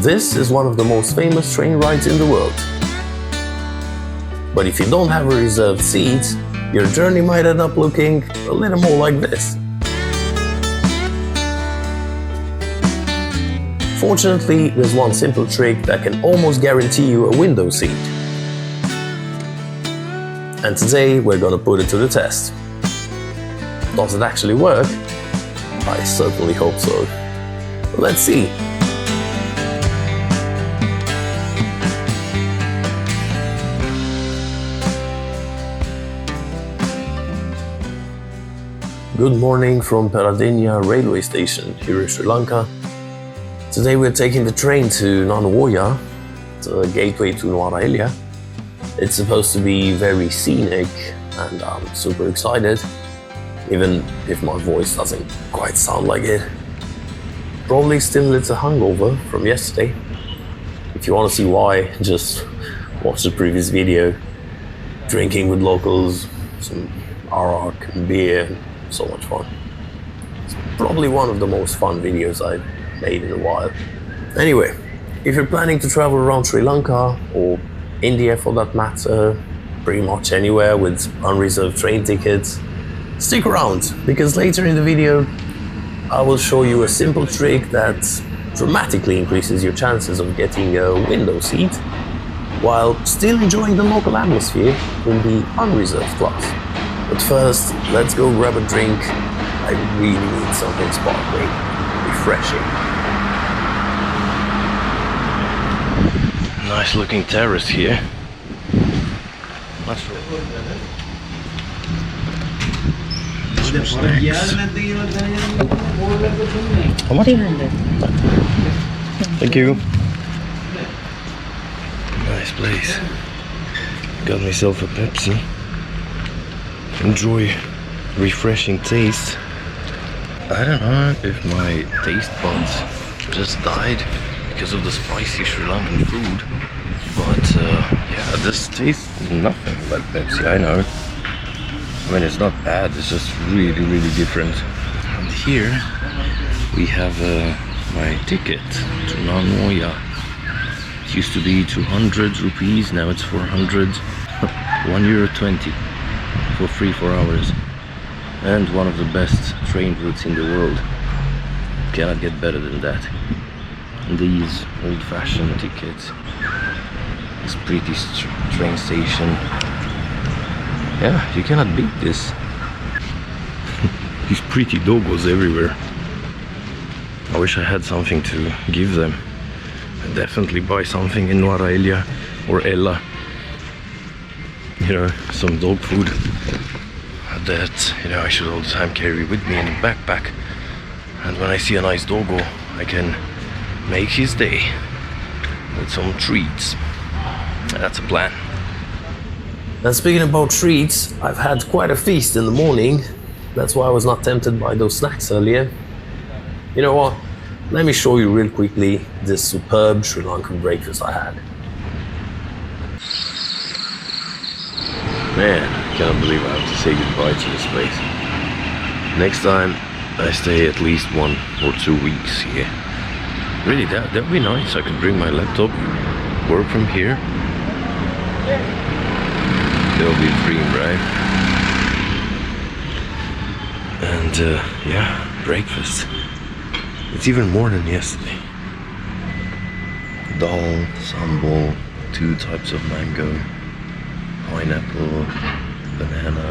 This is one of the most famous train rides in the world. But if you don't have a reserved seat, your journey might end up looking a little more like this. Fortunately, there's one simple trick that can almost guarantee you a window seat. And today we're gonna put it to the test. Does it actually work? I certainly hope so. Let's see. Good morning from Peradeniya railway station here in Sri Lanka. Today we're taking the train to Nanu Oya, the gateway to Nuwara Eliya. It's supposed to be very scenic and I'm super excited, even if my voice doesn't quite sound like it. Probably still a little hungover from yesterday. If you want to see why, just watch the previous video. Drinking with locals, some arak and beer. So much fun. It's probably one of the most fun videos I've made in a while. Anyway, if you're planning to travel around Sri Lanka or India for that matter, pretty much anywhere with unreserved train tickets, stick around because later in the video I will show you a simple trick that dramatically increases your chances of getting a window seat while still enjoying the local atmosphere in the unreserved class. But first, let's go grab a drink. I really need something sparkling, refreshing. Nice looking terrace here. Some snacks. How much? Thank you. Nice place. Got myself a Pepsi. Enjoy refreshing taste. I don't know if my taste buds just died because of the spicy Sri Lankan food, but yeah, this tastes nothing like Pepsi, I know. I mean, it's not bad, it's just really different. And here we have my ticket to Nanu Oya. It used to be 200 rupees, now it's 400, €1.20 for 3-4 hours, and one of the best train routes in the world. Cannot get better than that. And these old-fashioned tickets, this pretty train station, yeah, you cannot beat this. These pretty doggos everywhere. I wish I had something to give them. I'd definitely buy something in Nuwara Eliya or Ella. You know, some dog food that, you know, I should all the time carry with me in a backpack. And when I see a nice doggo, I can make his day with some treats. That's a plan. And speaking about treats, I've had quite a feast in the morning. That's why I was not tempted by those snacks earlier. You know what? Let me show you real quickly this superb Sri Lankan breakfast I had. Man, I cannot believe I have to say goodbye to this place. Next time I stay at least 1 or 2 weeks here. Really, that'd be nice. I could bring my laptop, work from here. That'll be a dream, right? And yeah, breakfast. It's even more than yesterday. Dal, sambal, 2 types of mango, pineapple, banana,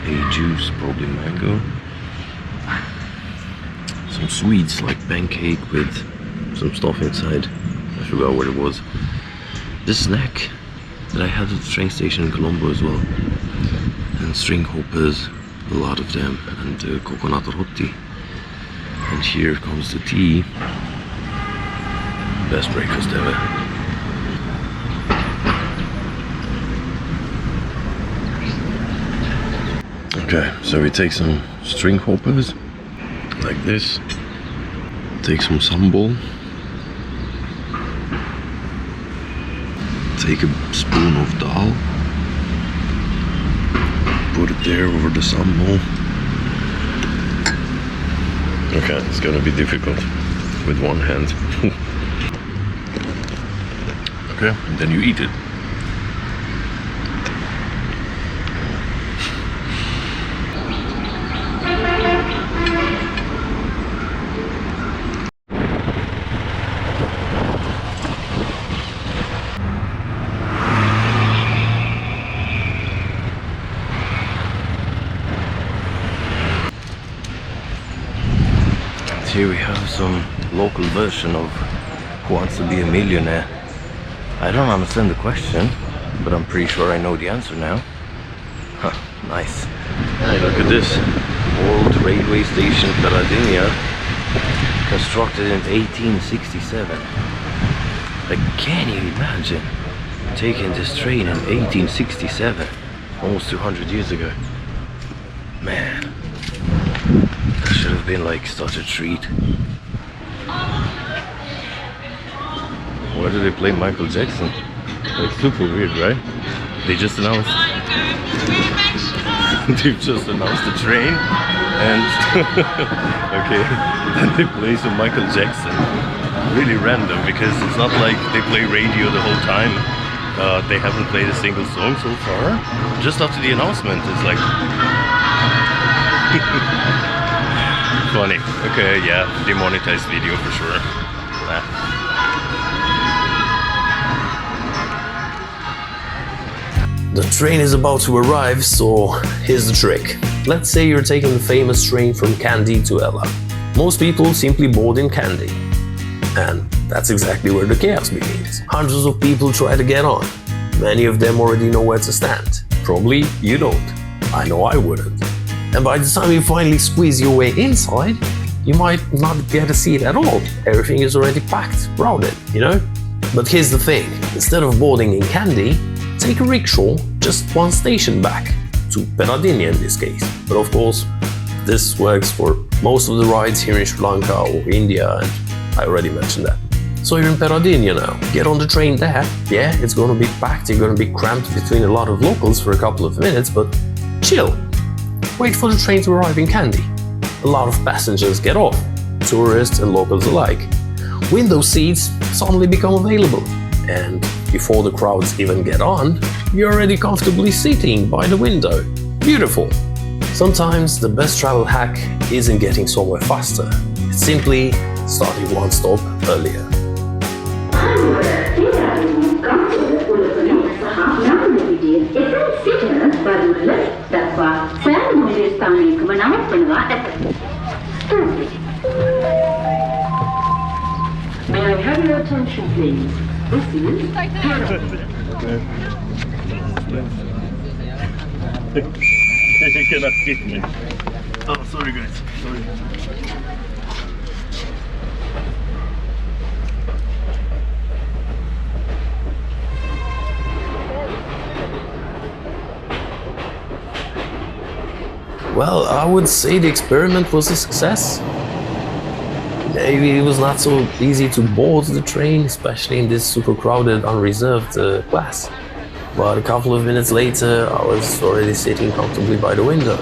a juice, probably mango, some sweets like pancake with some stuff inside. I forgot what it was. The snack that I had at the train station in Colombo as well, and string hoppers, a lot of them, and coconut roti. And here comes the tea. Best breakfast ever. Okay, so we take some string hoppers like this, take some sambal, take a spoon of dal, put it there over the sambal. Okay, it's gonna be difficult with one hand. okay? And then you eat it. Here we have some local version of Who Wants to Be a Millionaire. I don't understand the question, but I'm pretty sure I know the answer now. Huh, nice. Hey, look at this. Old railway station Peradeniya, constructed in 1867. Like, can you imagine taking this train in 1867? Almost 200 years ago. Man. That should have been like such a treat. Why do they play Michael Jackson? Like super weird, right? They just announced they've just announced the train and okay, then they play some Michael Jackson. Really random because it's not like they play radio the whole time. They haven't played a single song so far. Just after the announcement, it's like funny. Okay, yeah, demonetized video for sure. The train is about to arrive, so here's the trick. Let's say you're taking the famous train from Kandy to Ella. Most people simply board in Kandy. And that's exactly where the chaos begins. Hundreds of people try to get on. Many of them already know where to stand. Probably you don't. I know I wouldn't. And by the time you finally squeeze your way inside, you might not get a seat at all. Everything is already packed, crowded, you know? But here's the thing, instead of boarding in Kandy, take a rickshaw just one station back, to Peradeniya in this case. But of course, this works for most of the rides here in Sri Lanka or India, and I already mentioned that. So you're in Peradeniya now, get on the train there. Yeah, it's gonna be packed, you're gonna be cramped between a lot of locals for a couple of minutes, but chill. Wait for the train to arrive in Kandy. A lot of passengers get off, tourists and locals alike. Window seats suddenly become available, and before the crowds even get on, you're already comfortably sitting by the window. Beautiful. Sometimes the best travel hack isn't getting somewhere faster, it's simply starting one stop earlier. May I have your attention, please? This is You cannot fit me. Oh, sorry guys. Sorry. Well, I would say the experiment was a success. Maybe it was not so easy to board the train, especially in this super crowded, unreserved class. But a couple of minutes later, I was already sitting comfortably by the window.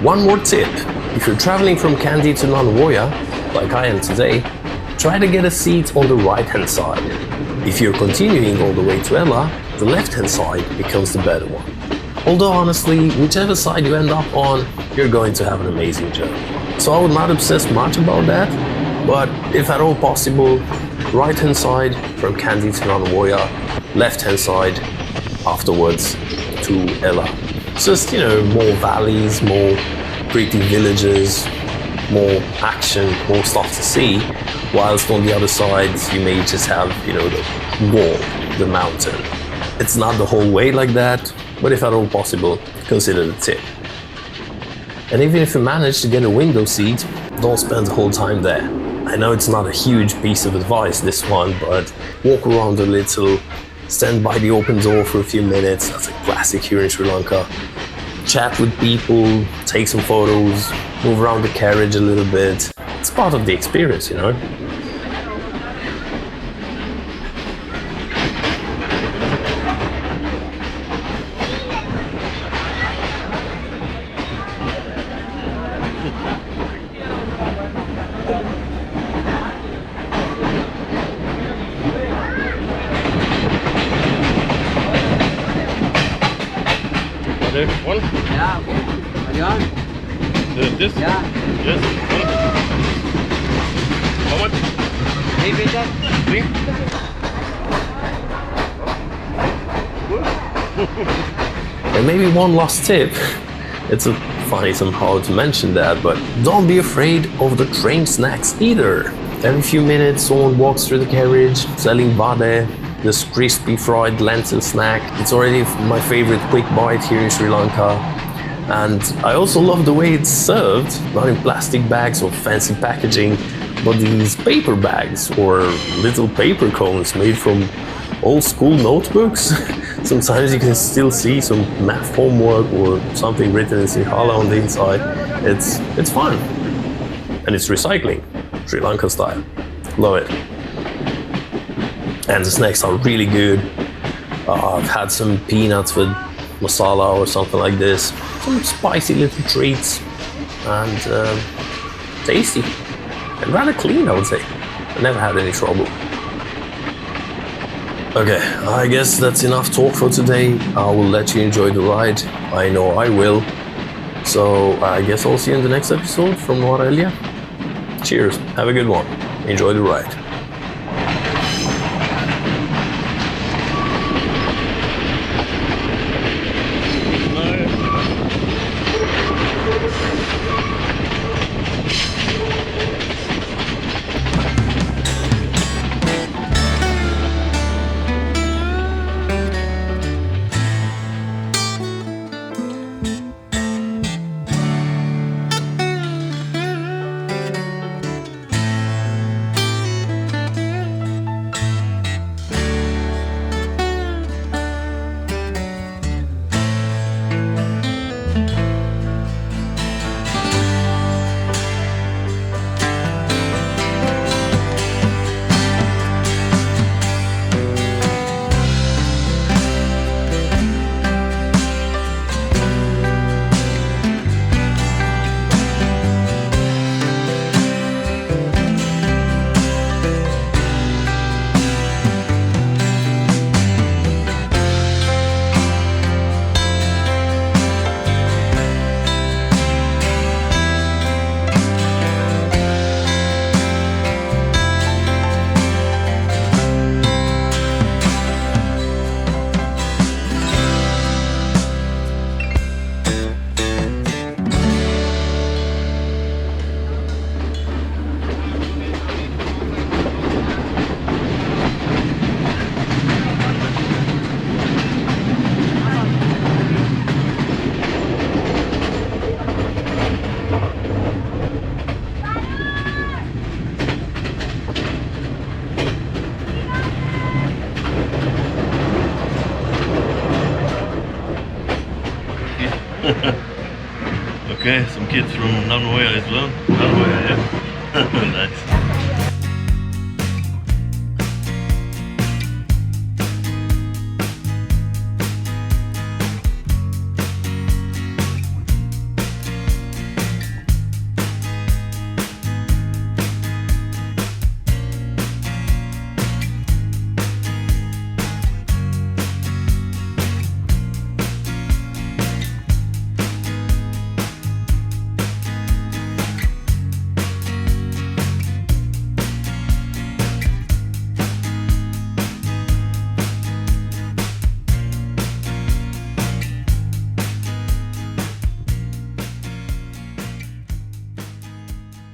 One more tip. If you're traveling from Kandy to Nanu Oya, like I am today, try to get a seat on the right-hand side. If you're continuing all the way to Ella, the left-hand side becomes the better one. Although honestly, whichever side you end up on, you're going to have an amazing journey. So I would not obsess much about that, but if at all possible, right-hand side from Kandy to Nanu Oya, left-hand side afterwards to Ella. Just, you know, more valleys, more pretty villages, more action, more stuff to see, whilst on the other side you may just have, you know, the wall, the mountain. It's not the whole way like that, but if at all possible, consider the tip. And even if you manage to get a window seat, don't spend the whole time there. I know it's not a huge piece of advice, this one, but walk around a little, stand by the open door for a few minutes, that's a classic here in Sri Lanka. Chat with people, take some photos, move around the carriage a little bit. It's part of the experience, you know? There, one. Yeah, okay. Are you on? This? Yeah. Yes, one. How much? 3 meters. 3? And maybe one last tip. It's funny somehow to mention that, but don't be afraid of the train snacks either. Every few minutes someone walks through the carriage selling vade, this crispy fried lentil snack. It's already my favorite quick bite here in Sri Lanka. And I also love the way it's served, not in plastic bags or fancy packaging, but these paper bags or little paper cones made from old school notebooks. Sometimes you can still see some math homework or something written in Sinhala on the inside. It's fun. And it's recycling, Sri Lankan style. Love it. And the snacks are really good. I've had some peanuts with masala or something like this. Some spicy little treats. And tasty. And rather clean, I would say. I never had any trouble. Okay, I guess that's enough talk for today. I will let you enjoy the ride. I know I will. So I guess I'll see you in the next episode from Nuwara Eliya. Cheers, have a good one. Enjoy the ride. Okay, some kids from Nanu Oya as well. Nanu Oya, yeah. Nice.